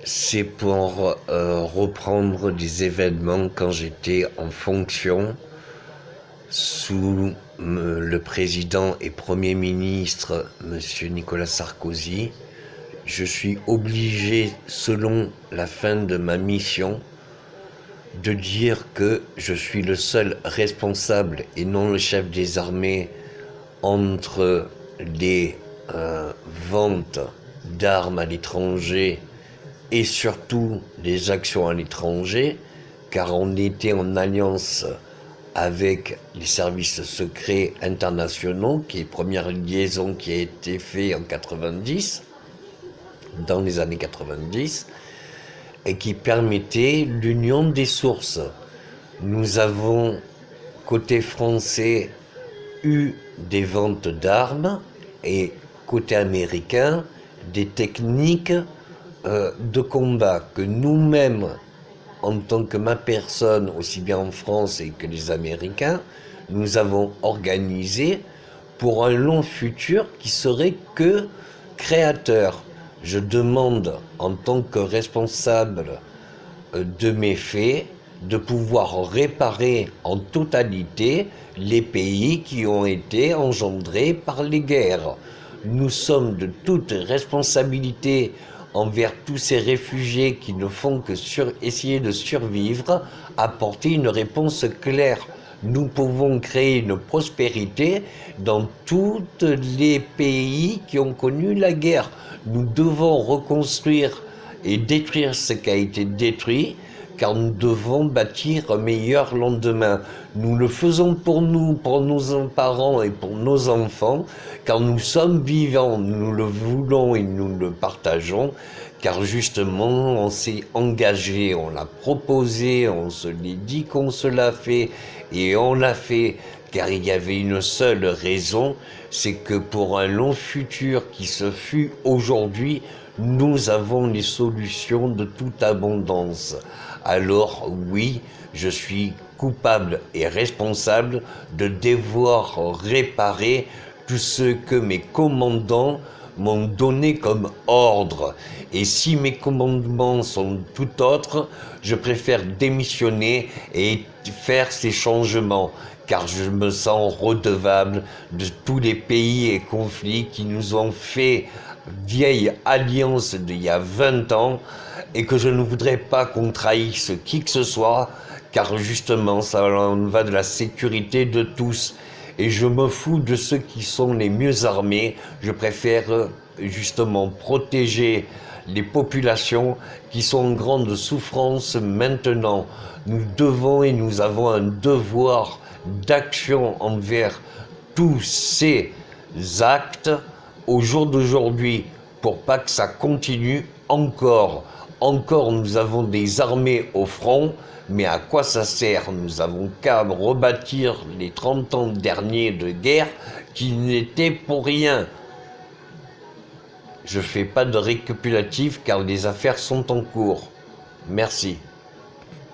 C'est pour reprendre des événements quand j'étais en fonction sous le président et Premier ministre, Monsieur Nicolas Sarkozy. Je suis obligé, selon la fin de ma mission, de dire que je suis le seul responsable et non le chef des armées entre les ventes d'armes à l'étranger et surtout les actions à l'étranger, car on était en alliance avec les services secrets internationaux, qui est première liaison qui a été faite en 90, dans les années 90, et qui permettait l'union des sources. Nous avons, côté français, eu des ventes d'armes et côté américain, des techniques de combat que nous-mêmes, en tant que ma personne, aussi bien en France et que les Américains, nous avons organisé pour un long futur qui serait que créateur. Je demande, en tant que responsable de mes faits, de pouvoir réparer en totalité les pays qui ont été engendrés par les guerres. Nous sommes de toute responsabilité envers tous ces réfugiés qui ne font que essayer de survivre, apporter une réponse claire. Nous pouvons créer une prospérité dans tous les pays qui ont connu la guerre. Nous devons reconstruire et détruire ce qui a été détruit, car nous devons bâtir un meilleur lendemain. Nous le faisons pour nous, pour nos parents et pour nos enfants, car nous sommes vivants, nous le voulons et nous le partageons, car justement on s'est engagé, on l'a proposé, on se l'est dit qu'on se l'a fait, et on l'a fait, car il y avait une seule raison, c'est que pour un long futur qui se fut aujourd'hui, nous avons les solutions de toute abondance. Alors oui, je suis coupable et responsable de devoir réparer tout ce que mes commandants m'ont donné comme ordre. Et si mes commandements sont tout autres, je préfère démissionner et faire ces changements, car je me sens redevable de tous les pays et conflits qui nous ont fait vieille alliance d'il y a 20 ans, et que je ne voudrais pas qu'on trahisse qui que ce soit, car justement ça en va de la sécurité de tous. Et je me fous de ceux qui sont les mieux armés. Je préfère justement protéger les populations qui sont en grande souffrance maintenant. Nous devons et nous avons un devoir d'action envers tous ces actes au jour d'aujourd'hui, pour pas que ça continue encore. Encore, nous avons des armées au front, mais à quoi ça sert? Nous avons qu'à rebâtir les 30 ans derniers de guerre qui n'étaient pour rien. Je fais pas de récapitulatif car les affaires sont en cours. Merci.